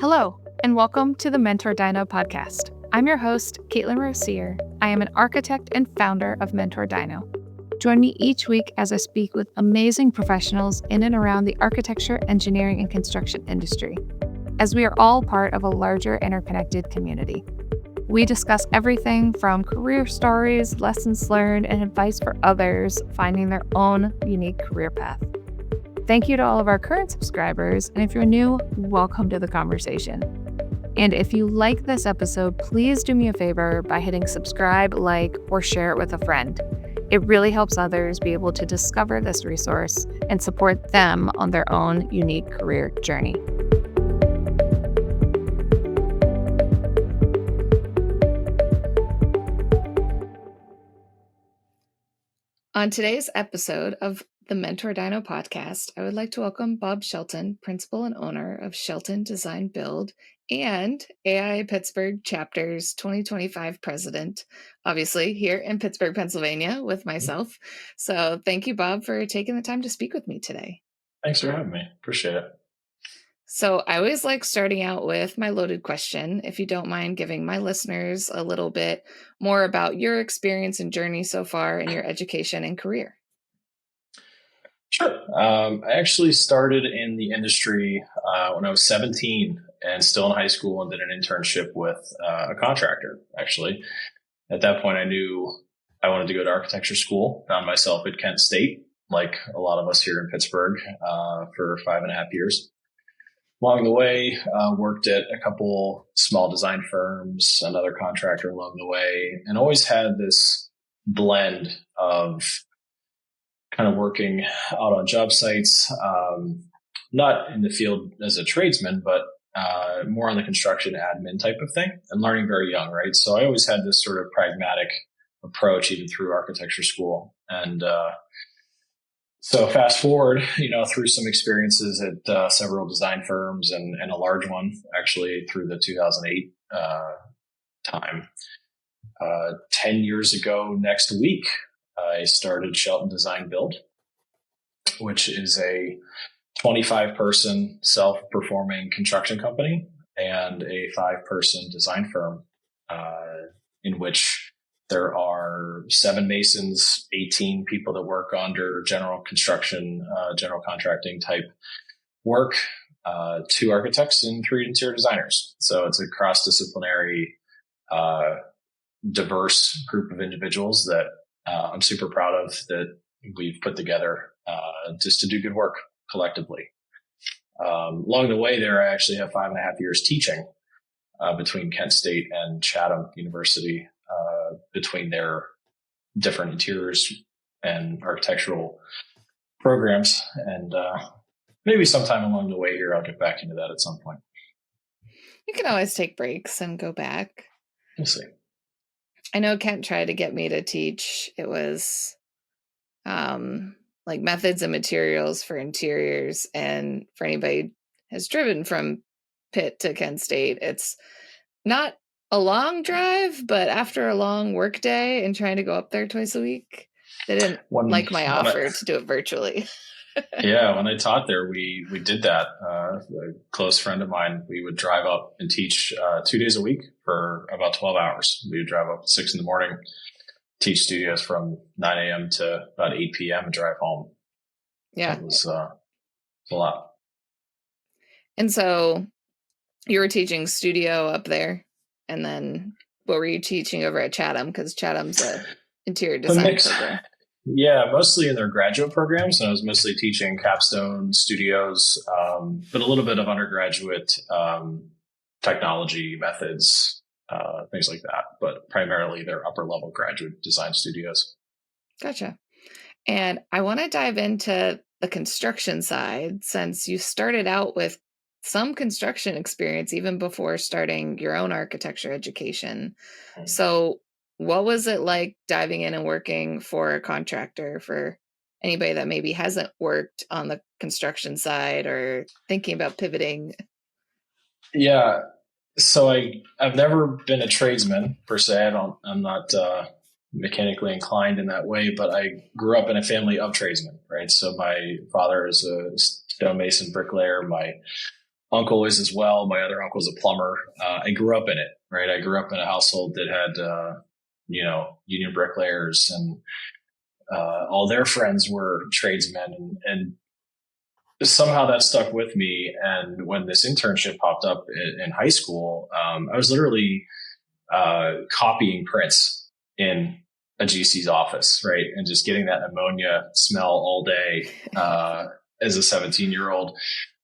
Hello, and welcome to the mentorDINO podcast. I'm your host, Caitlin Rossier. I am an architect and founder of mentorDINO. Join me each week as I speak with amazing professionals in and around the architecture, engineering, and construction industry, as we are all part of a larger interconnected community. We discuss everything from career stories, lessons learned, and advice for others finding their own unique career path. Thank you to all of our current subscribers, and if you're new, welcome to the conversation. And if you like this episode, please do me a favor by hitting subscribe, like, or share it with a friend. It really helps others be able to discover this resource and support them on their own unique career journey. On today's episode of the mentorDINO podcast, I would like to welcome Bob Shelton, principal and owner of Shelton Design Build and AIA Pittsburgh Chapter's 2025 president, obviously here in Pittsburgh, Pennsylvania with myself. So thank you, Bob, for taking the time to speak with me today. Thanks for having me. Appreciate it. So I always like starting out with my loaded question. If you don't mind giving my listeners a little bit more about your experience and journey so far in your education and career. Sure. I actually started in the industry when I was 17 and still in high school, and did an internship with a contractor, actually. At that point, I knew I wanted to go to architecture school. Found myself at Kent State, like a lot of us here in Pittsburgh, for 5.5 years. Along the way, worked at a couple small design firms, another contractor along the way, and always had this blend of kind of working out on job sites, not in the field as a tradesman, but more on the construction admin type of thing, and learning very young, right? So I always had this sort of pragmatic approach even through architecture school. And so fast forward, through some experiences at several design firms and a large one, actually through the 2008 time. 10 years ago next week, I started Shelton Design Build, which is a 25-person self-performing construction company and a 5-person design firm, in which there are 7 masons, 18 people that work under general construction, general contracting type work, 2 architects, and 3 interior designers. So it's a cross-disciplinary, diverse group of individuals that I'm super proud of, that we've put together just to do good work collectively. Along the way there, I actually have 5.5 years teaching between Kent State and Chatham University, between their different interiors and architectural programs. And maybe sometime along the way here, I'll get back into that at some point. You can always take breaks and go back. We'll see. I know Kent tried to get me to teach. It was like methods and materials for interiors. And for anybody who has driven from Pitt to Kent State, it's not a long drive, but after a long work day and trying to go up there twice a week, they didn't like my offer to do it virtually. Yeah, when I taught there, we did that. A close friend of mine, we would drive up and teach 2 days a week for about 12 hours. We would drive up at 6 a.m, teach studios from 9 a.m. to about 8 p.m. and drive home. Yeah. So it was a lot. And so you were teaching studio up there, and then what were you teaching over at Chatham? Because Chatham's an interior design program. Yeah, mostly in their graduate programs. And I was mostly teaching capstone studios, but a little bit of undergraduate technology methods, things like that. But primarily their upper level graduate design studios. Gotcha. And I want to dive into the construction side, since you started out with some construction experience even before starting your own architecture education. So what was it like diving in and working for a contractor, for anybody that maybe hasn't worked on the construction side or thinking about pivoting? Yeah. So I've never been a tradesman per se. I'm not mechanically inclined in that way, but I grew up in a family of tradesmen, right? So my father is a stonemason bricklayer. My uncle is as well. My other uncle's a plumber. I grew up in it, right? I grew up in a household that had, union bricklayers, and all their friends were tradesmen, and somehow that stuck with me. And when this internship popped up in high school, I was literally copying prints in a GC's office, right? And just getting that ammonia smell all day as a 17-year-old.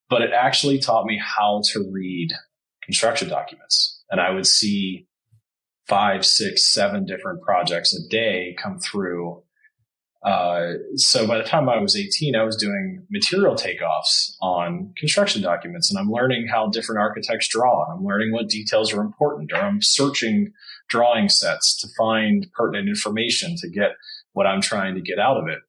But it actually taught me how to read construction documents. And I would see 5, 6, 7 different projects a day come through. So by the time I was 18, I was doing material takeoffs on construction documents, and I'm learning how different architects draw, and I'm learning what details are important, or I'm searching drawing sets to find pertinent information to get what I'm trying to get out of it.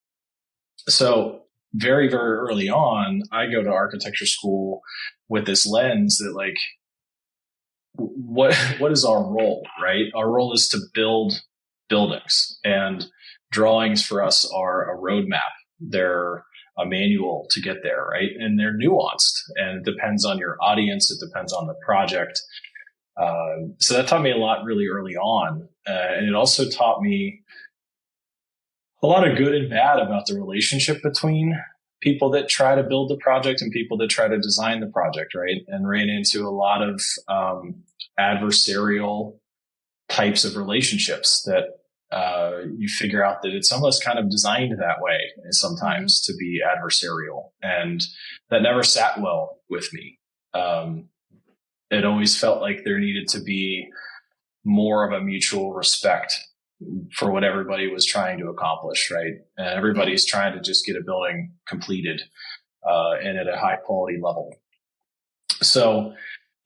So very, very early on, I go to architecture school with this lens that, like, what is our role, right? Our role is to build buildings, and drawings for us are a roadmap. They're a manual to get there, right? And they're nuanced, and it depends on your audience. It depends on the project. So that taught me a lot really early on. And it also taught me a lot of good and bad about the relationship between people that try to build the project and people that try to design the project, right? And ran into a lot of adversarial types of relationships that you figure out that it's almost kind of designed that way sometimes to be adversarial. And that never sat well with me. It always felt like there needed to be more of a mutual respect for what everybody was trying to accomplish, right? And everybody's trying to just get a building completed and at a high quality level. So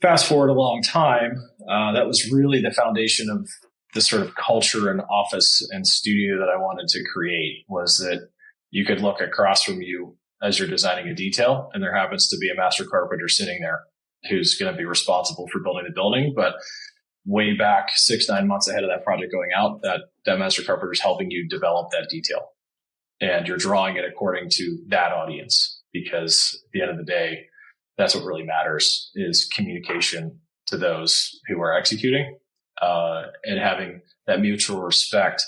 fast forward a long time, that was really the foundation of the sort of culture and office and studio that I wanted to create, was that you could look across from you as you're designing a detail, and there happens to be a master carpenter sitting there who's going to be responsible for building the building. But way back 6-9 months ahead of that project going out, that master carpenter is helping you develop that detail, and you're drawing it according to that audience, because at the end of the day, that's what really matters, is communication to those who are executing, and having that mutual respect.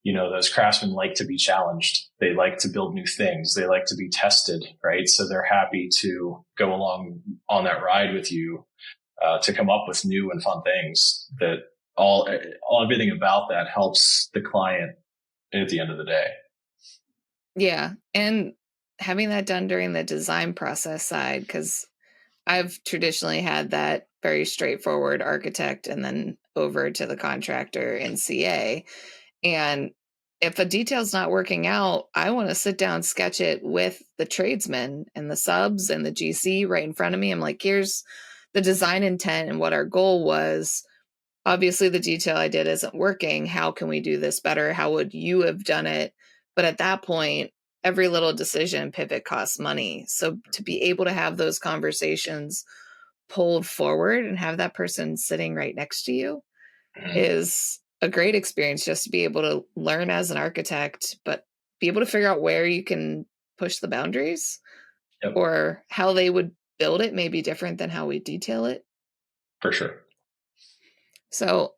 You know, those craftsmen like to be challenged. They like to build new things. They like to be tested, right? So they're happy to go along on that ride with you, to come up with new and fun things that everything about that helps the client at the end of the day. Yeah. And having that done during the design process side, because I've traditionally had that very straightforward architect and then over to the contractor and CA. And if a detail's not working out, I want to sit down, sketch it with the tradesmen and the subs and the GC right in front of me. I'm like, here's the design intent and what our goal was. Obviously, the detail I did isn't working. How can we do this better? How would you have done it? But at that point, every little decision pivot costs money. So to be able to have those conversations pulled forward and have that person sitting right next to you is a great experience, just to be able to learn as an architect, but be able to figure out where you can push the boundaries. Yep. Or how they would build it may be different than how we detail it. For sure. So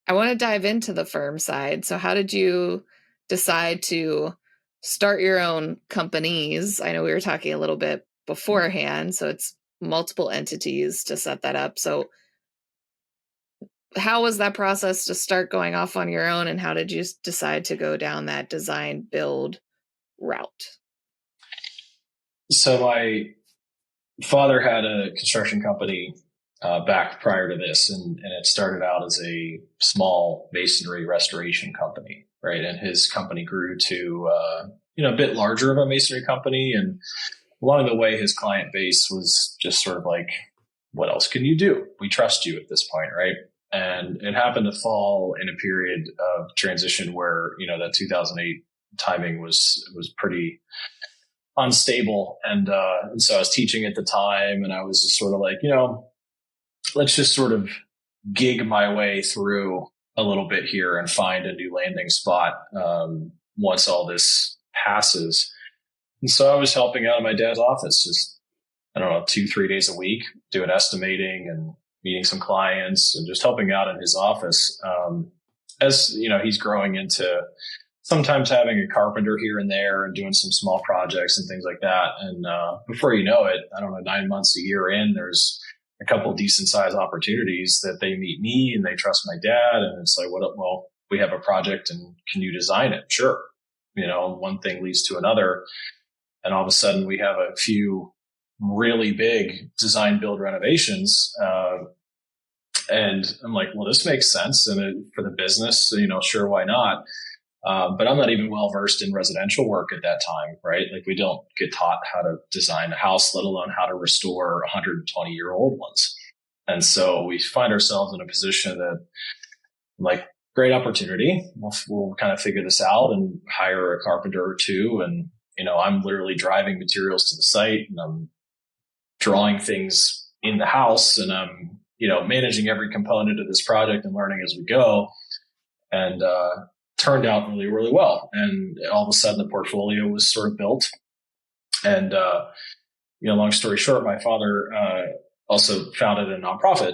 I want to dive into the firm side. So how did you decide to start your own companies? I know we were talking a little bit beforehand, so it's multiple entities to set that up. So how was that process to start going off on your own, and how did you decide to go down that design build route? So my father had a construction company back prior to this, and it started out as a small masonry restoration company, right? And his company grew to a bit larger of a masonry company, and along the way, his client base was just sort of like, what else can you do? We trust you at this point, right? And it happened to fall in a period of transition where, that 2008 timing was pretty unstable. And so I was teaching at the time, and I was just sort of like, let's just sort of gig my way through a little bit here and find a new landing spot once all this passes. And so I was helping out in my dad's office, just I don't know, 2-3 days a week, doing estimating and meeting some clients and just helping out in his office. As you know, he's growing into sometimes having a carpenter here and there and doing some small projects and things like that. And before you know it, I don't know, 9 months, a year in, there's a couple decent sized opportunities that they meet me and they trust my dad. And it's like, well, we have a project and can you design it? Sure. You know, one thing leads to another. And all of a sudden we have a few really big design build renovations. And I'm like, well, this makes sense. And for the business, you know, sure, why not? But I'm not even well versed in residential work at that time, right? Like we don't get taught how to design a house, let alone how to restore 120-year-old ones. And so we find ourselves in a position that, like, great opportunity. We'll kind of figure this out and hire a carpenter or two. And, you know, I'm literally driving materials to the site and I'm drawing things in the house and I'm, you know, managing every component of this project and learning as we go. And, turned out really, really well. And all of a sudden the portfolio was sort of built. And, you know, long story short, my father, also founded a nonprofit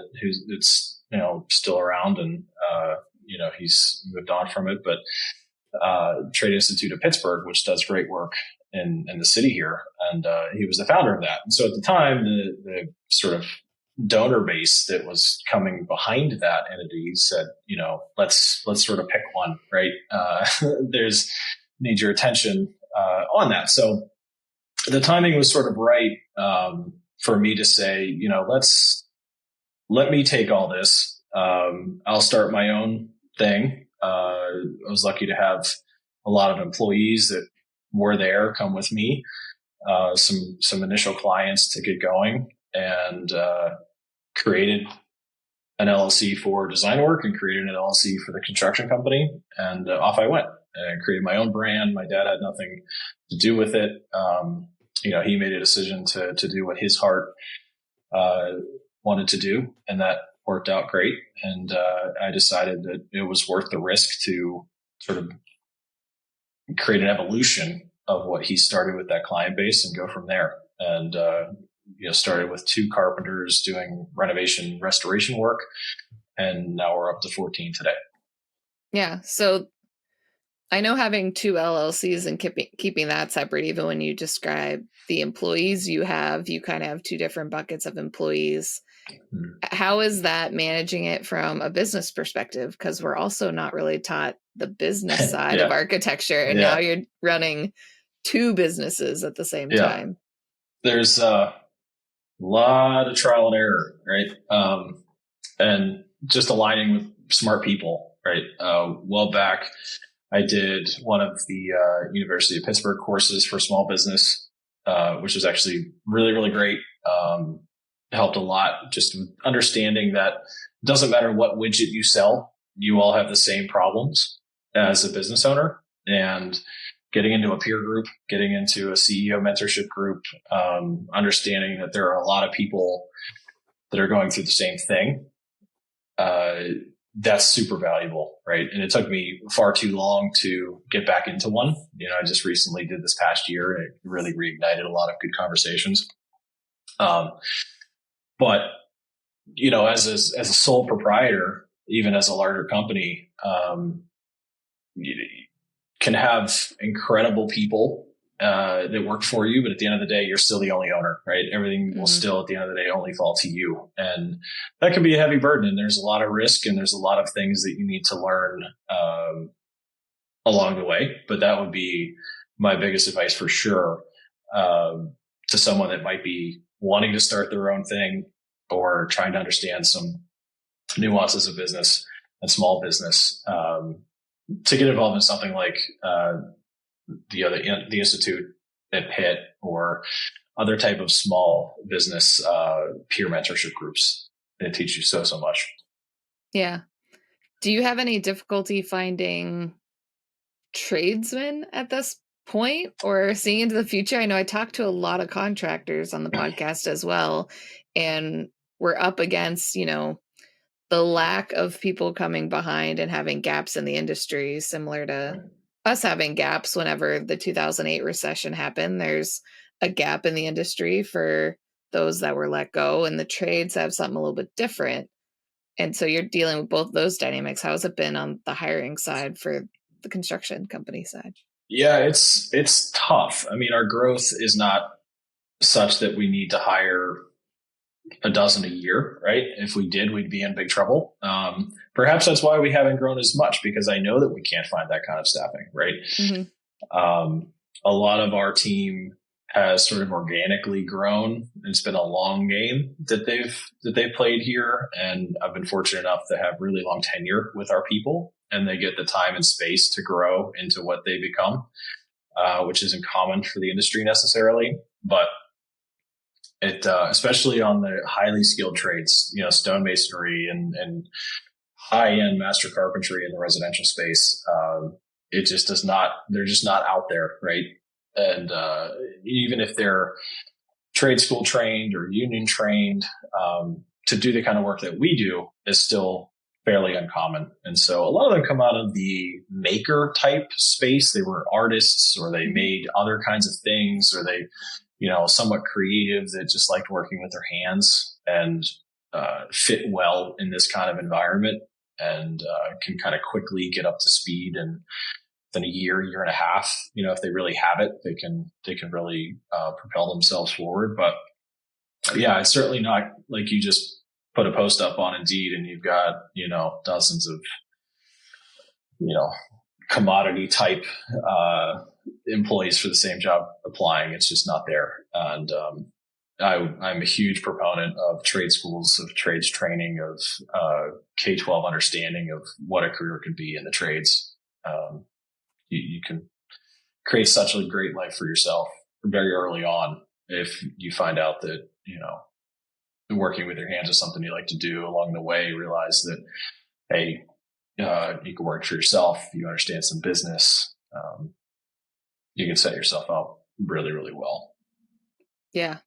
it's, you know, still around and, you know, he's moved on from it, but, Trade Institute of Pittsburgh, which does great work in the city here. And, he was the founder of that. And so at the time, the sort of donor base that was coming behind that entity said, you know, let's sort of pick one, right? There's need your attention, on that. So the timing was sort of right, for me to say, you know, let me take all this. I'll start my own thing. I was lucky to have a lot of employees that were there, come with me, some initial clients to get going and, created an LLC for design work and created an LLC for the construction company. And off I went and created my own brand. My dad had nothing to do with it. You know, he made a decision to do what his heart wanted to do. And that worked out great. And I decided that it was worth the risk to sort of create an evolution of what he started with that client base and go from there. And, you know, started with 2 carpenters doing renovation, restoration work. And now we're up to 14 today. Yeah. So I know having 2 LLCs and keeping that separate, even when you describe the employees you kind of have 2 different buckets of employees. Mm-hmm. How is that managing it from a business perspective? Because we're also not really taught the business side of architecture. And now you're running 2 businesses at the same time. There's a lot of trial and error, right? And just aligning with smart people, right? Well back, I did one of the University of Pittsburgh courses for small business, which was actually really, really great. Helped a lot, just understanding that it doesn't matter what widget you sell, you all have the same problems as a business owner. And getting into a peer group, getting into a CEO mentorship group, understanding that there are a lot of people that are going through the same thing. That's super valuable, right? And it took me far too long to get back into one. You know, I just recently did this past year and it really reignited a lot of good conversations. But, you know, as a sole proprietor, even as a larger company, you can have incredible people that work for you, but at the end of the day, you're still the only owner, right? Everything will still, at the end of the day, only fall to you. And that can be a heavy burden. And there's a lot of risk and there's a lot of things that you need to learn along the way. But that would be my biggest advice for sure to someone that might be wanting to start their own thing or trying to understand some nuances of business and small business. To get involved in something like the Institute at Pitt or other type of small business peer mentorship groups that teach you so much. Yeah. Do you have any difficulty finding tradesmen at this point or seeing into the future? I know I talked to a lot of contractors on the podcast as well, and we're up against, you know, the lack of people coming behind and having gaps in the industry, similar to us having gaps whenever the 2008 recession happened. There's a gap in the industry for those that were let go, and the trades have something a little bit different. And so you're dealing with both those dynamics. How has it been on the hiring side for the construction company side? Yeah, it's tough. I mean, our growth is not such that we need to hire a dozen a year, right? If we did, we'd be in big trouble. Perhaps that's why we haven't grown as much, because I know that we can't find that kind of staffing, right? Mm-hmm. A lot of our team has sort of organically grown. It's been a long game that they've played here, and I've been fortunate enough to have really long tenure with our people, and they get the time and space to grow into what they become, which isn't common for the industry necessarily, but it especially on the highly skilled trades, stonemasonry and high-end master carpentry in the residential space, it just does not, they're just not out there, right? And even if they're trade school trained or union trained, to do the kind of work that we do is still fairly uncommon. And so a lot of them come out of the maker type space. They were artists, or they made other kinds of things, or they, somewhat creative that just liked working with their hands and fit well in this kind of environment, and can kind of quickly get up to speed. And within a year and a half, if they really have it, they can really propel themselves forward. But yeah, it's certainly not like you just put a post up on Indeed and you've got, dozens of, commodity type employees for the same job applying. It's just not there. And I'm a huge proponent of trade schools, of trades training, of K-12 understanding of what a career can be in the trades. You can create such a great life for yourself very early on if you find out that, working with your hands is something you like to do. Along the way, you realize that, hey, you can work for yourself. You understand some business. You can set yourself up really, really well. Yeah.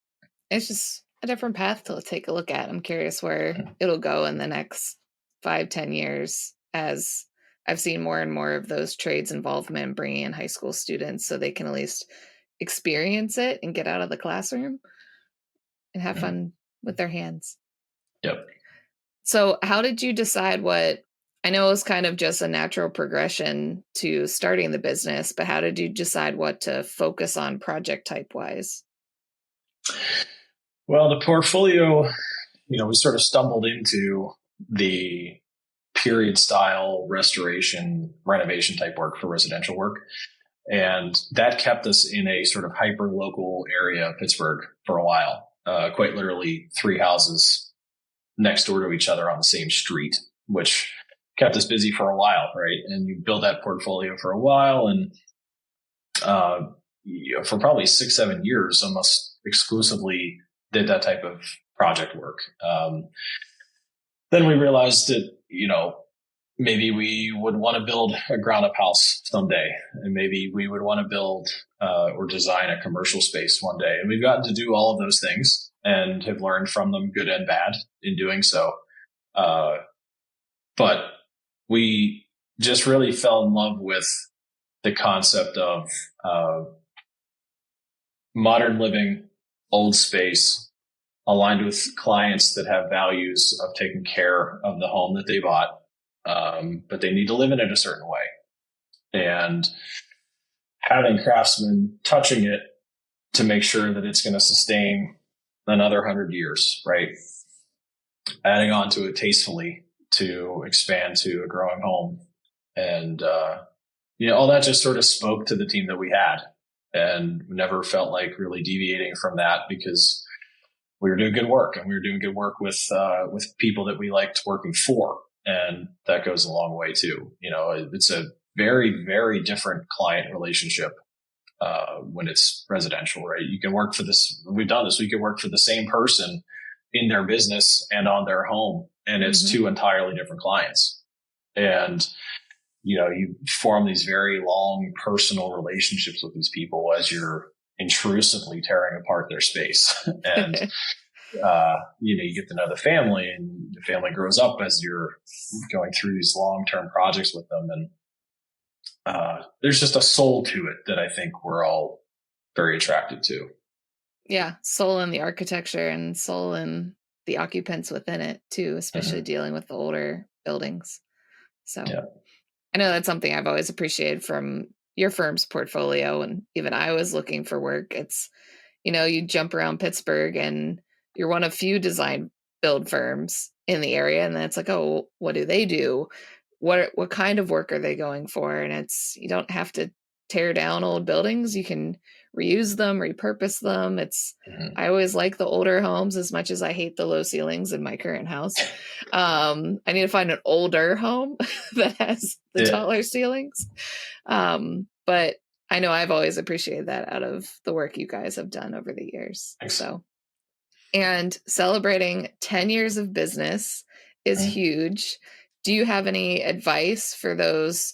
It's just a different path to take a look at. I'm curious where it'll go in the next 5-10 years, as I've seen more and more of those trades involvement, bringing in high school students so they can at least experience it and get out of the classroom and have fun with their hands. Yep. So how did you decide what, I know it was kind of just a natural progression to starting the business, but how did you decide what to focus on project type wise? Well, the portfolio, we sort of stumbled into the period style restoration, renovation type work for residential work. And that kept us in a sort of hyper local area of Pittsburgh for a while, quite literally 3 houses next door to each other on the same street, which kept us busy for a while, right? And you build that portfolio for a while, and for probably 6-7 years, almost exclusively did that type of project work. Then we realized that, maybe we would want to build a ground up house someday, and maybe we would want to build or design a commercial space one day. And we've gotten to do all of those things and have learned from them, good and bad, in doing so. But we just really fell in love with the concept of modern living, old space, aligned with clients that have values of taking care of the home that they bought. But they need to live in it a certain way, and having craftsmen touching it to make sure that it's going to sustain another 100 years, right? Adding on to it tastefully to expand to a growing home. And, all that just sort of spoke to the team that we had, and never felt like really deviating from that, because we were doing good work, and we were doing good work with people that we liked working for. And that goes a long way too. It's a very, very different client relationship when it's residential, right? You can work for this. We've done this. We can work for the same person in their business and on their home, and it's two entirely different clients. And, you form these very long personal relationships with these people as you're intrusively tearing apart their space. And you get to know the family, and the family grows up as you're going through these long-term projects with them. And there's just a soul to it that I think we're all very attracted to. Yeah. Soul in the architecture and soul in the occupants within it too, especially dealing with the older buildings. So I know that's something I've always appreciated from your firm's portfolio. And even I was looking for work. It's, you jump around Pittsburgh and you're one of few design build firms in the area. And then it's like, oh, what do they do? What kind of work are they going for? And you don't have to tear down old buildings. You can reuse them, repurpose them. I always like the older homes as much as I hate the low ceilings in my current house. I need to find an older home that has the taller ceilings. But I know I've always appreciated that out of the work you guys have done over the years. So, and celebrating 10 years of business is huge. Do you have any advice for those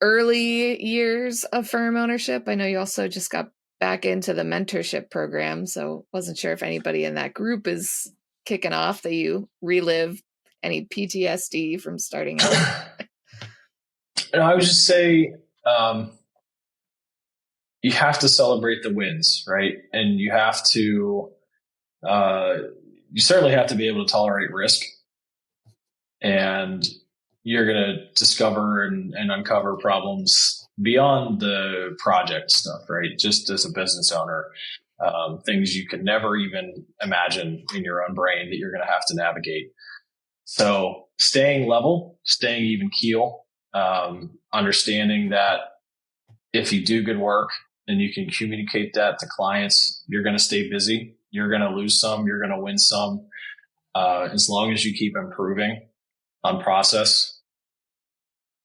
early years of firm ownership? I know you also just got back into the mentorship program, so wasn't sure if anybody in that group is kicking off that you relive any PTSD from starting out. I would just say you have to celebrate the wins, right? And you have to, you certainly have to be able to tolerate risk. And you're going to discover and uncover problems beyond the project stuff, right? Just as a business owner, things you could never even imagine in your own brain that you're going to have to navigate. So staying level, staying even keel, understanding that if you do good work and you can communicate that to clients, you're going to stay busy. You're going to lose some, you're going to win some. As long as you keep improving on process,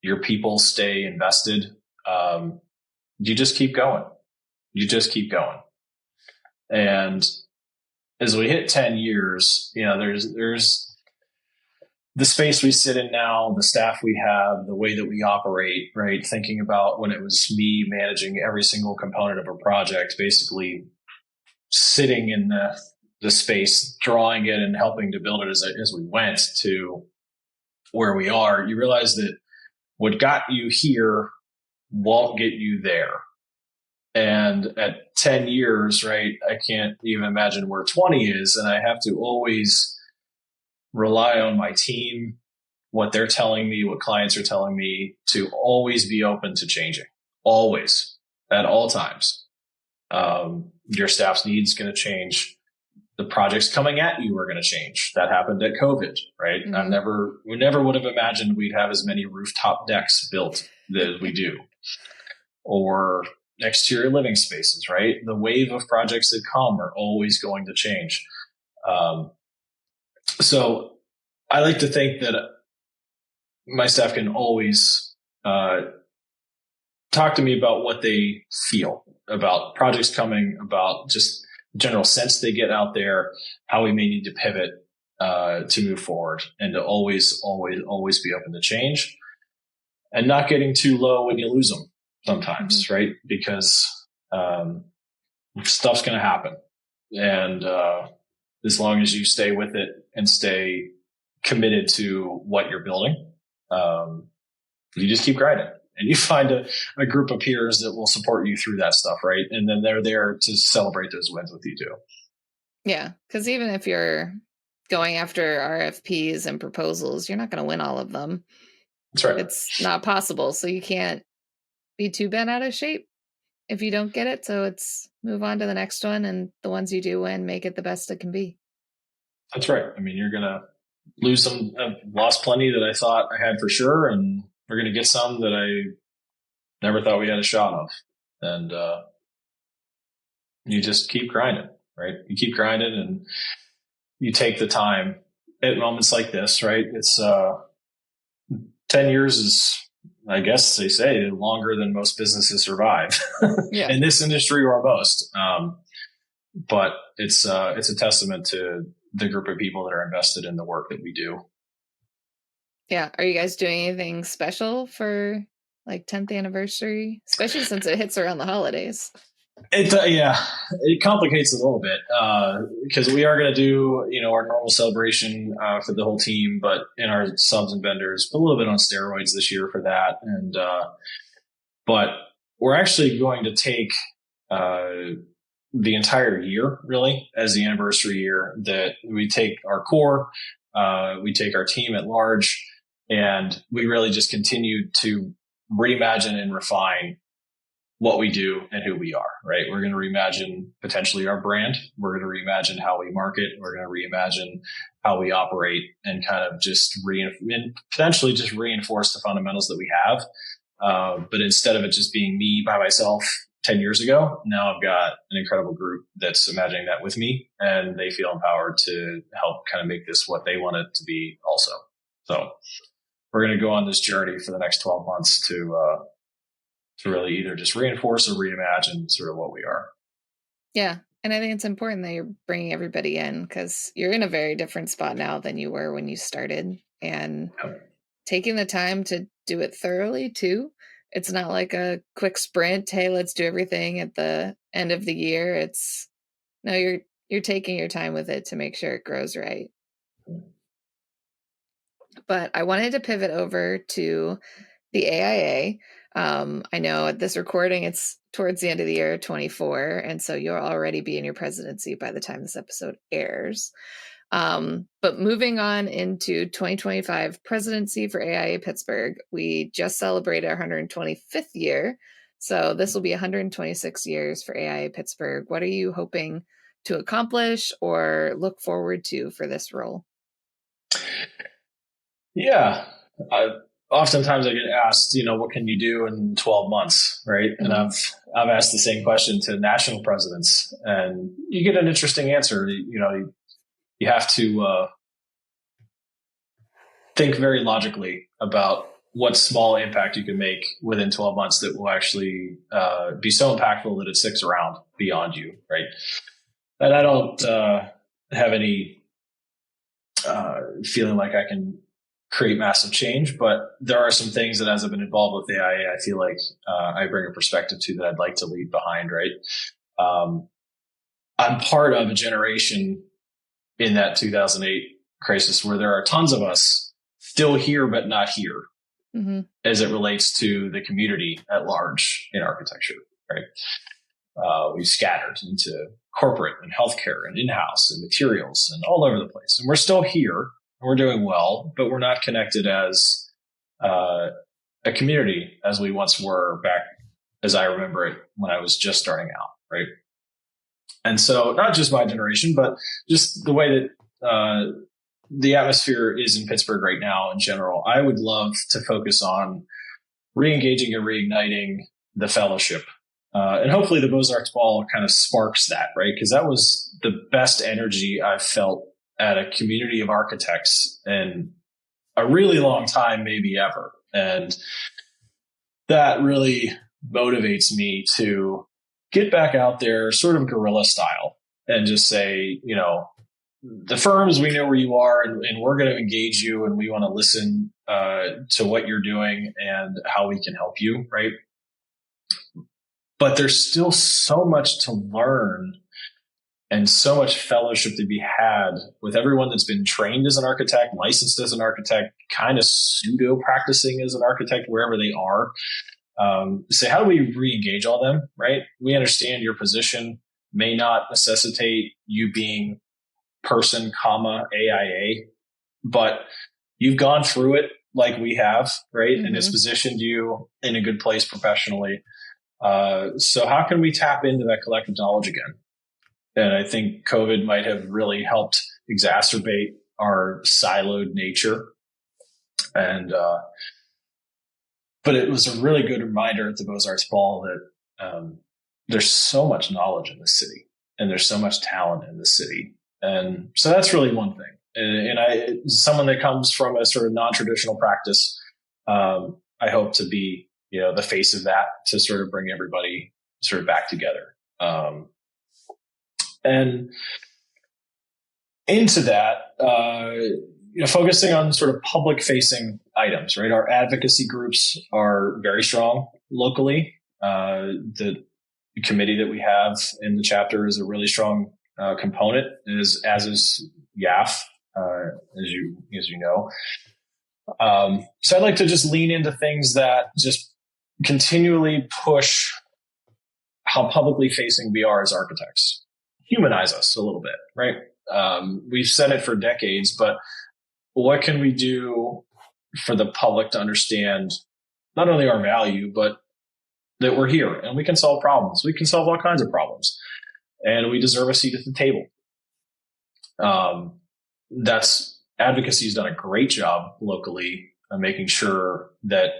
your people stay invested. You just keep going. You just keep going. And as we hit 10 years, there's the space we sit in now, the staff we have, the way that we operate, right? Thinking about when it was me managing every single component of a project, basically sitting in the space, drawing it and helping to build it as we went to where we are, you realize that what got you here won't get you there. And at 10 years, right, I can't even imagine where 20 is. And I have to always rely on my team, what they're telling me, what clients are telling me, to always be open to changing. Always, at all times. Your staff's needs going to change. The projects coming at you are going to change. That happened at COVID, right? Mm-hmm. We never would have imagined we'd have as many rooftop decks built as we do, or exterior living spaces, right? The wave of projects that come are always going to change. So I like to think that my staff can always talk to me about what they feel about projects coming, about just general sense they get out there, how we may need to pivot to move forward, and to always be open to change and not getting too low when you lose them sometimes, mm-hmm. right? Because stuff's going to happen. And as long as you stay with it and stay committed to what you're building, you just keep grinding. And you find a group of peers that will support you through that stuff, right? And then they're there to celebrate those wins with you too. Yeah, because even if you're going after RFPs and proposals, you're not going to win all of them. That's right. It's not possible. So you can't be too bent out of shape if you don't get it. So it's move on to the next one, and the ones you do win, make it the best it can be. That's right. I mean, you're going to lose some. I've lost plenty that I thought I had for sure, and we're going to get some that I never thought we had a shot of. And you just keep grinding, right? You keep grinding, and you take the time at moments like this, right? It's 10 years is, I guess they say, longer than most businesses survive in this industry or most. But it's a testament to the group of people that are invested in the work that we do. Yeah. Are you guys doing anything special for like 10th anniversary, especially since it hits around the holidays? It complicates it a little bit because we are going to do, our normal celebration for the whole team, but in our subs and vendors, put a little bit on steroids this year for that. And but we're actually going to take the entire year really as the anniversary year, that we take our core, we take our team at large, and we really just continue to reimagine and refine what we do and who we are, right? We're going to reimagine potentially our brand. We're going to reimagine how we market. We're going to reimagine how we operate, and kind of just potentially just reinforce the fundamentals that we have. But instead of it just being me by myself 10 years ago, now I've got an incredible group that's imagining that with me, and they feel empowered to help kind of make this what they want it to be also. So we're going to go on this journey for the next 12 months to really either just reinforce or reimagine sort of what we are. Yeah. And I think it's important that you're bringing everybody in, because you're in a very different spot now than you were when you started, and taking the time to do it thoroughly too. It's not like a quick sprint. Hey, let's do everything at the end of the year. It's no, you're taking your time with it to make sure it grows right. But I wanted to pivot over to the AIA. I know at this recording, it's towards the end of the year 24. And so you'll already be in your presidency by the time this episode airs. But moving on into 2025 presidency for AIA Pittsburgh, we just celebrated our 125th year. So this will be 126 years for AIA Pittsburgh. What are you hoping to accomplish or look forward to for this role? Yeah. Oftentimes I get asked, what can you do in 12 months, right? Mm-hmm. And I've asked the same question to national presidents, and you get an interesting answer. You have to think very logically about what small impact you can make within 12 months that will actually be so impactful that it sticks around beyond you, right? And I don't have any feeling like I can create massive change, but there are some things that, as I've been involved with AIA, I feel like I bring a perspective to that I'd like to leave behind, right? I'm part of a generation in that 2008 crisis where there are tons of us still here but not here, mm-hmm. as it relates to the community at large in architecture, right? We've scattered into corporate and healthcare and in-house and materials and all over the place. And we're still here. We're doing well, but we're not connected as a community as we once were back as I remember it when I was just starting out, right? And so not just my generation, but just the way that the atmosphere is in Pittsburgh right now in general, I would love to focus on re-engaging and reigniting the fellowship. And hopefully the Beaux-Arts Ball kind of sparks that, right? Because that was the best energy I've felt at a community of architects in a really long time, maybe ever. And that really motivates me to get back out there sort of guerrilla style and just say, the firms, we know where you are, and we're going to engage you, and we want to listen to what you're doing and how we can help you, right? But there's still so much to learn and so much fellowship to be had with everyone that's been trained as an architect, licensed as an architect, kind of pseudo practicing as an architect wherever they are. So how do we re-engage all them, right? We understand your position may not necessitate you being person, AIA, but you've gone through it like we have, right? Mm-hmm. And it's positioned you in a good place professionally. So how can we tap into that collective knowledge again? And I think COVID might have really helped exacerbate our siloed nature. And, but it was a really good reminder at the Beaux-Arts Ball that there's so much knowledge in the city, and there's so much talent in the city. And so that's really one thing. And I, someone that comes from a sort of non-traditional practice, I hope to be, the face of that, to sort of bring everybody sort of back together. And into that, focusing on sort of public facing items, right? Our advocacy groups are very strong locally. The committee that we have in the chapter is a really strong component, as is YAF, as you know. So I'd like to just lean into things that just continually push how publicly facing we are as architects. Humanize us a little bit, right? We've said it for decades, but what can we do for the public to understand not only our value, but that we're here and we can solve problems. We can solve all kinds of problems, and we deserve a seat at the table. That's advocacy's done a great job locally of making sure that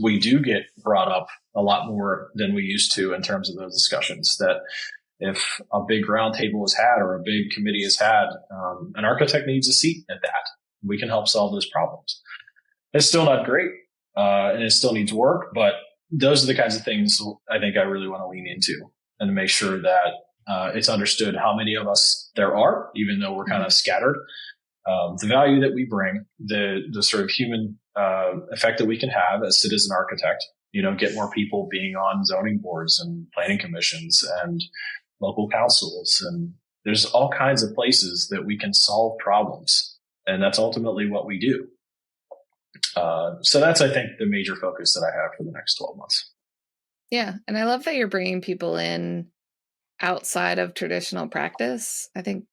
we do get brought up a lot more than we used to in terms of those discussions. That if a big roundtable is had or a big committee is had, an architect needs a seat at that. We can help solve those problems. It's still not great, and it still needs work, but those are the kinds of things I think I really want to lean into and to make sure that it's understood how many of us there are, even though we're kind of scattered. The value that we bring, the sort of human effect that we can have as citizen architect, get more people being on zoning boards and planning commissions and local councils. And there's all kinds of places that we can solve problems. And that's ultimately what we do. So that's, I think, the major focus that I have for the next 12 months. Yeah. And I love that you're bringing people in outside of traditional practice. I think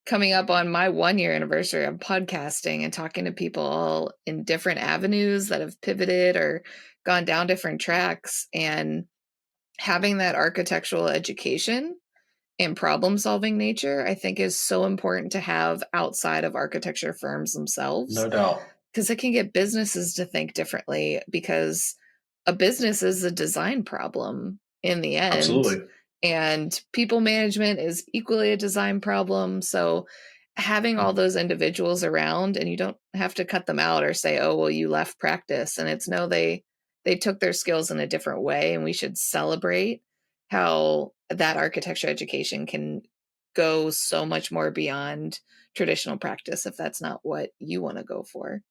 coming up on my 1-year anniversary of podcasting and talking to people all in different avenues that have pivoted or gone down different tracks, and having that architectural education and problem solving nature, I think is so important to have outside of architecture firms themselves. No doubt. Because it can get businesses to think differently, because a business is a design problem in the end. Absolutely. And people management is equally a design problem. So having all those individuals around, and you don't have to cut them out or say, oh, well, you left practice. And it's no, they took their skills in a different way. And we should celebrate how that architecture education can go so much more beyond traditional practice if that's not what you want to go for.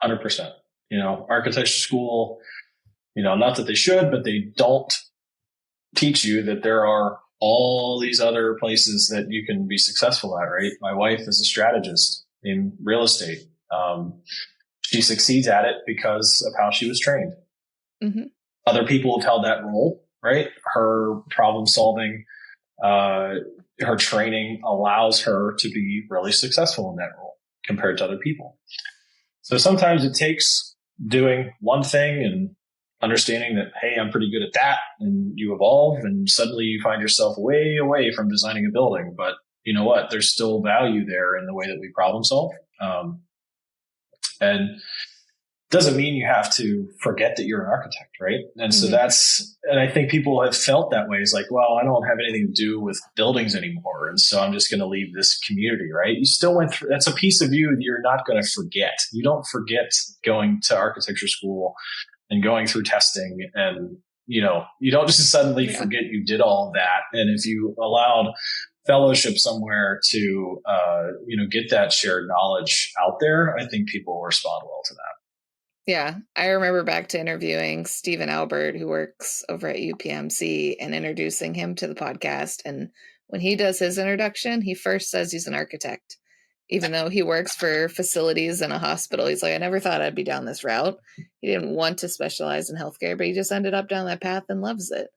100%. Architecture school, not that they should, but they don't teach you that there are all these other places that you can be successful at, right? My wife is a strategist in real estate. She succeeds at it because of how she was trained. Mm-hmm. Other people have held that role, right? Her problem solving, her training allows her to be really successful in that role compared to other people. So sometimes it takes doing one thing and understanding that, hey, I'm pretty good at that. And you evolve and suddenly you find yourself way away from designing a building. But you know what? There's still value there in the way that we problem solve. And doesn't mean you have to forget that you're an architect, right? And so and I think people have felt that way. It's like, well, I don't have anything to do with buildings anymore. And so I'm just going to leave this community, right? You still went through, that's a piece of you that you're not going to forget. You don't forget going to architecture school and going through testing, and, you don't just suddenly forget you did all that. And if you allowed fellowship somewhere to, get that shared knowledge out there, I think people will respond well to that. Yeah, I remember back to interviewing Stephen Albert, who works over at UPMC, and introducing him to the podcast. And when he does his introduction, he first says he's an architect, even though he works for facilities in a hospital. He's like, I never thought I'd be down this route. He didn't want to specialize in healthcare, but he just ended up down that path and loves it.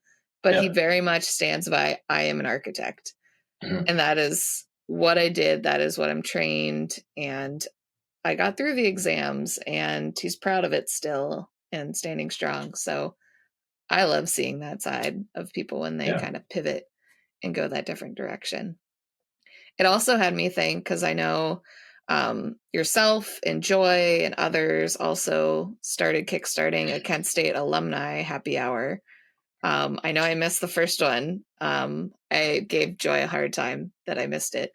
But he very much stands by, I am an architect. Mm-hmm. And that is what I did. That is what I'm trained. And I got through the exams, and he's proud of it still and standing strong. So I love seeing that side of people when they kind of pivot and go that different direction. It also had me think, because I know yourself and Joy and others also started kickstarting a Kent State alumni happy hour. I know I missed the first one. I gave Joy a hard time that I missed it.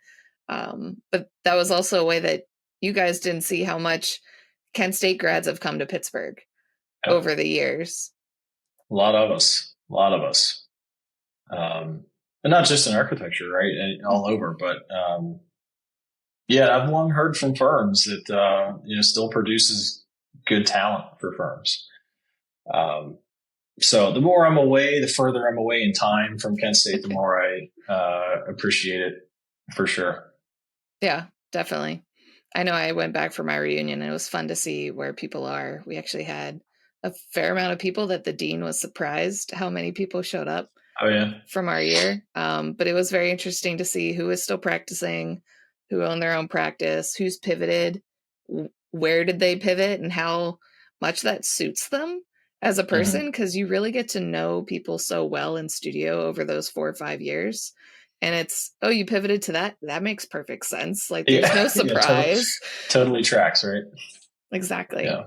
But that was also a way that you guys didn't see how much Kent State grads have come to Pittsburgh over the years. A lot of us. And not just in architecture, right? And all over, but I've long heard from firms that still produces good talent for firms. So the more I'm away, the further I'm away in time from Kent State, the more I appreciate it, for sure. Yeah, definitely. I know I went back for my reunion, and it was fun to see where people are. We actually had a fair amount of people that the dean was surprised how many people showed up. Oh yeah. From our year. But it was very interesting to see who is still practicing, who own their own practice, who's pivoted, where did they pivot, and how much that suits them as a person, because you really get to know people so well in studio over those 4 or 5 years. And it's, oh, you pivoted to that? That makes perfect sense. Like, there's no surprise. Totally tracks, right? Exactly. Yeah.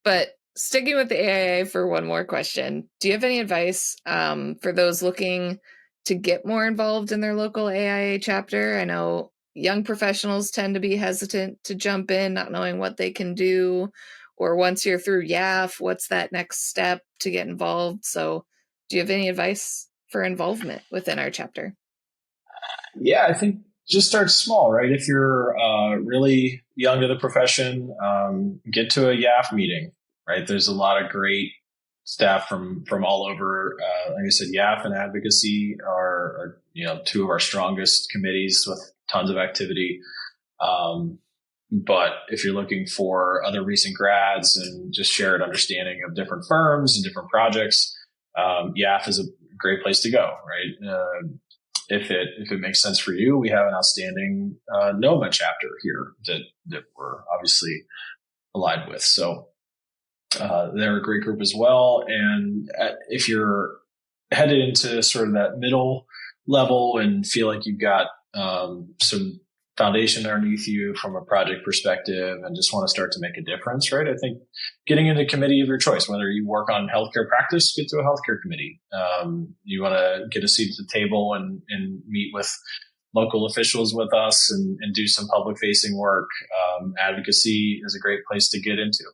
But sticking with the AIA for one more question, do you have any advice for those looking to get more involved in their local AIA chapter? I know young professionals tend to be hesitant to jump in, not knowing what they can do, or once you're through YAF, what's that next step to get involved? So do you have any advice for involvement within our chapter? Yeah, I think just start small, right? If you're really young to the profession, get to a YAF meeting, right? There's a lot of great staff from all over. Like I said, YAF and advocacy are two of our strongest committees with tons of activity. But if you're looking for other recent grads and just shared understanding of different firms and different projects, YAF is a great place to go, right? If it makes sense for you, we have an outstanding NOMA chapter here that we're obviously allied with. So they're a great group as well. And if you're headed into sort of that middle level and feel like you've got some foundation underneath you from a project perspective and just want to start to make a difference, right? I think getting into a committee of your choice, whether you work on healthcare practice, get to a healthcare committee. You want to get a seat at the table and meet with local officials with us and do some public facing work. Advocacy is a great place to get into.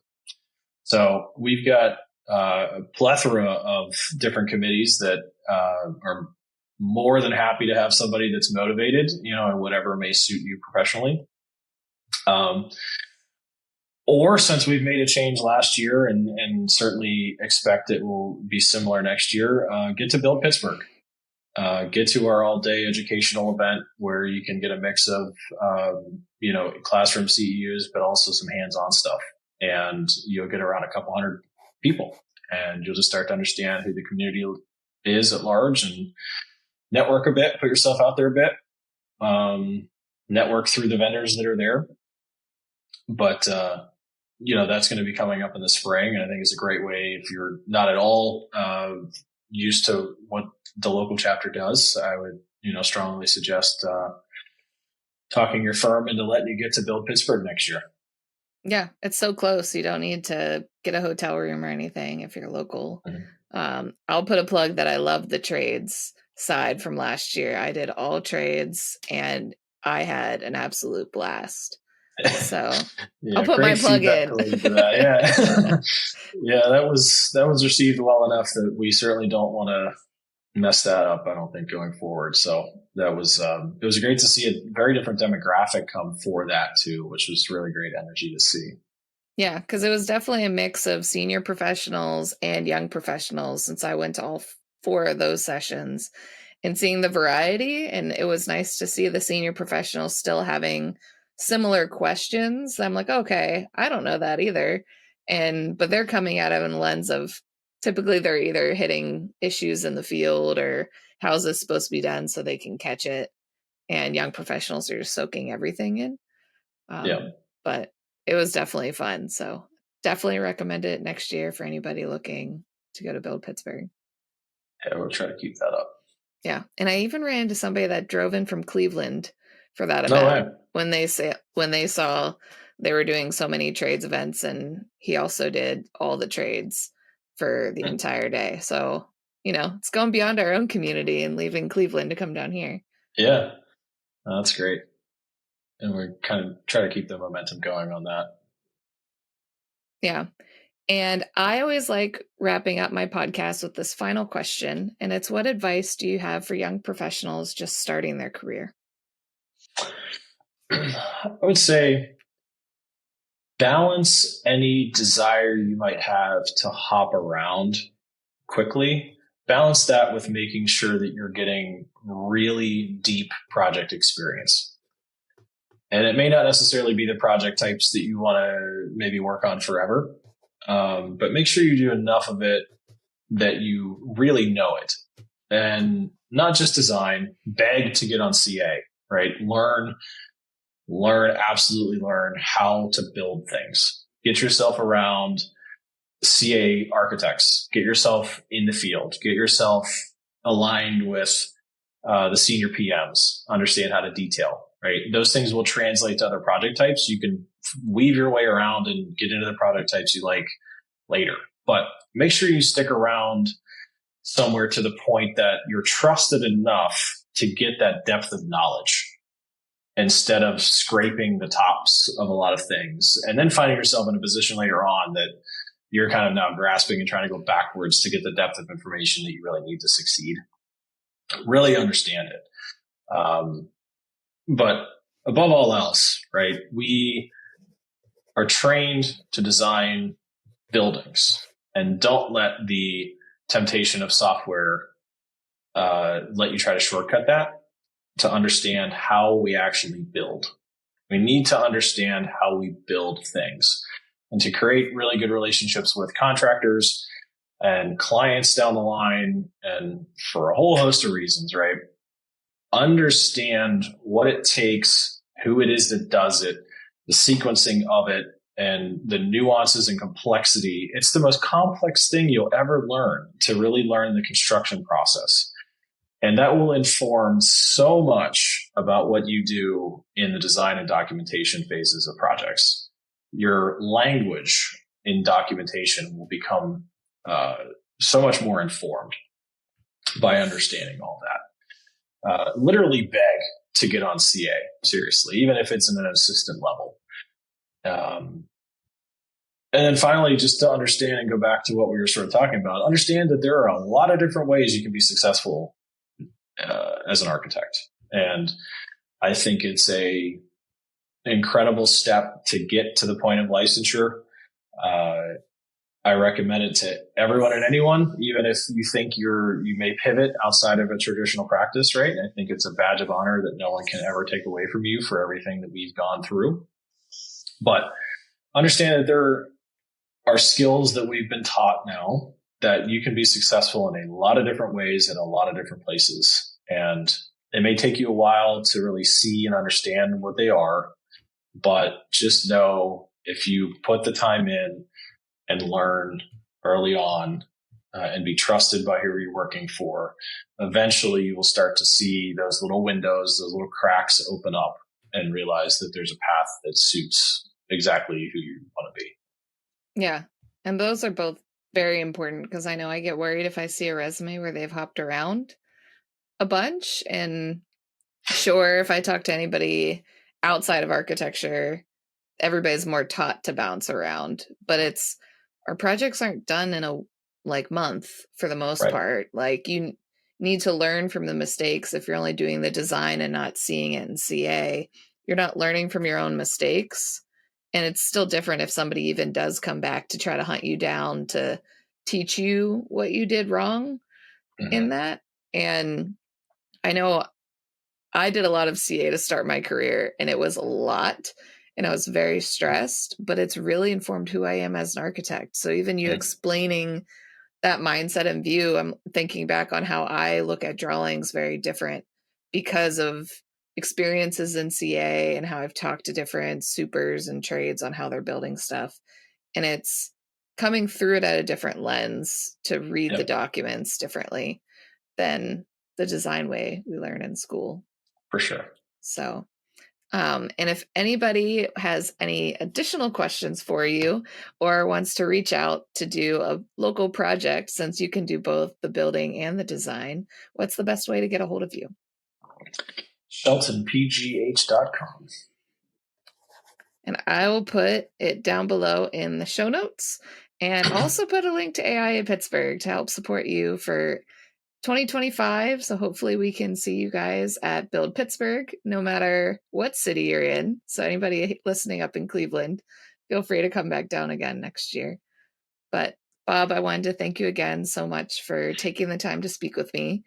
So we've got a plethora of different committees that are more than happy to have somebody that's motivated, and whatever may suit you professionally. Or since we've made a change last year and certainly expect it will be similar next year, get to BULD Pittsburgh. Get to our all-day educational event where you can get a mix of, classroom CEUs, but also some hands-on stuff. And you'll get around a couple hundred people and you'll just start to understand who the community is at large and network a bit, put yourself out there a bit, network through the vendors that are there. But, that's going to be coming up in the spring. And I think it's a great way if you're not at all used to what the local chapter does. I would, strongly suggest talking your firm into letting you get to BULD Pittsburgh next year. Yeah, it's so close. You don't need to get a hotel room or anything if you're local. Mm-hmm. I'll put a plug that I love the trades side from last year. I did all trades and I had an absolute blast. So I'll put my plug in. Yeah. Yeah, that was received well enough that we certainly don't want to mess that up, I don't think, going forward. So that was it was great to see a very different demographic come for that too, which was really great energy to see. Yeah, because it was definitely a mix of senior professionals and young professionals, since I went to all 4 of those sessions and seeing the variety. And it was nice to see the senior professionals still having similar questions. I'm like, okay, I don't know that either. But they're coming at it in a lens of, typically they're either hitting issues in the field or how's this supposed to be done so they can catch it. And young professionals are just soaking everything in. But it was definitely fun. So definitely recommend it next year for anybody looking to go to BULD Pittsburgh. Yeah, we'll try to keep that up. Yeah. And I even ran into somebody that drove in from Cleveland for that event when they saw they were doing so many trades events, and he also did all the trades for the entire day. So, it's going beyond our own community and leaving Cleveland to come down here. Yeah, that's great. And we kind of try to keep the momentum going on that. Yeah. And I always like wrapping up my podcast with this final question. And it's, what advice do you have for young professionals just starting their career? I would say balance any desire you might have to hop around quickly. Balance that with making sure that you're getting really deep project experience. And it may not necessarily be the project types that you want to maybe work on forever. but make sure you do enough of it that you really know it. And not just design, beg to get on CA, right? Absolutely learn how to build things. Get yourself around CA architects, get yourself in the field, get yourself aligned with the senior PMs, understand how to detail, right? Those things will translate to other project types. You can weave your way around and get into the project types you like later, but make sure you stick around somewhere to the point that you're trusted enough to get that depth of knowledge instead of scraping the tops of a lot of things and then finding yourself in a position later on that you're kind of now grasping and trying to go backwards to get the depth of information that you really need to succeed. Really understand it. But above all else, right, we are trained to design buildings, and don't let the temptation of software let you try to shortcut that to understand how we actually build. We need to understand how we build things, and to create really good relationships with contractors and clients down the line, and for a whole host of reasons, right? Understand what it takes, who it is that does it, the sequencing of it, and the nuances and complexity. It's the most complex thing you'll ever learn, to really learn the construction process. And that will inform so much about what you do in the design and documentation phases of projects. Your language in documentation will become so much more informed by understanding all that. Literally beg to get on CA, seriously, even if it's in an assistant level. And then finally, just to understand and go back to what we were sort of talking about, understand that there are a lot of different ways you can be successful as an architect. And I think it's an incredible step to get to the point of licensure. I recommend it to everyone and anyone, even if you think you may pivot outside of a traditional practice, right? I think it's a badge of honor that no one can ever take away from you for everything that we've gone through. But understand that there are skills that we've been taught now that you can be successful in a lot of different ways in a lot of different places. And it may take you a while to really see and understand what they are, but just know if you put the time in and learn early on and be trusted by who you're working for, eventually you will start to see those little windows, those little cracks open up, and realize that there's a path that suits exactly who you want to be. Yeah. And those are both very important, because I know I get worried if I see a resume where they've hopped around a bunch. And sure, if I talk to anybody outside of architecture, everybody's more taught to bounce around, but our projects aren't done in a month for the most part. Like, you need to learn from the mistakes. If you're only doing the design and not seeing it in CA, you're not learning from your own mistakes. And it's still different if somebody even does come back to try to hunt you down to teach you what you did wrong in that. And I know I did a lot of CA to start my career, and it was a lot, and I was very stressed, but it's really informed who I am as an architect. So even you explaining that mindset and view, I'm thinking back on how I look at drawings very different because of experiences in CA and how I've talked to different supers and trades on how they're building stuff. And it's coming through it at a different lens to read the documents differently than the design way we learn in school. For sure. So, and if anybody has any additional questions for you or wants to reach out to do a local project, since you can do both the building and the design, what's the best way to get a hold of you? SheltonPGH.com. And I will put it down below in the show notes, and also put a link to AIA Pittsburgh to help support you for 2025. So hopefully we can see you guys at Build Pittsburgh, no matter what city you're in. So anybody listening up in Cleveland, feel free to come back down again next year. But Bob, I wanted to thank you again so much for taking the time to speak with me.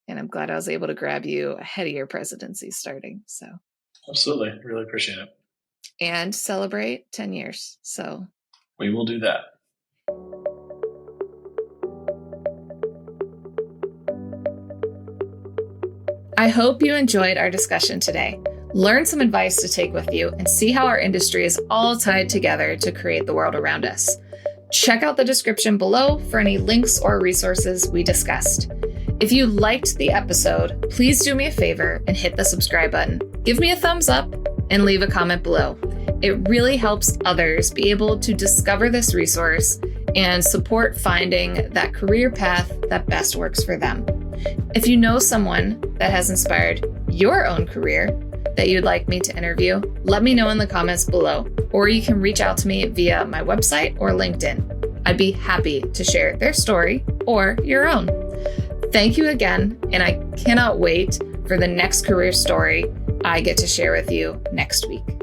And I'm glad I was able to grab you ahead of your presidency starting. So absolutely. Really appreciate it. And celebrate 10 years. So we will do that. I hope you enjoyed our discussion today. Learn some advice to take with you and see how our industry is all tied together to create the world around us. Check out the description below for any links or resources we discussed. If you liked the episode, please do me a favor and hit the subscribe button. Give me a thumbs up and leave a comment below. It really helps others be able to discover this resource and support finding that career path that best works for them. If you know someone that has inspired your own career that you'd like me to interview, let me know in the comments below, or you can reach out to me via my website or LinkedIn. I'd be happy to share their story or your own. Thank you again, and I cannot wait for the next career story I get to share with you next week.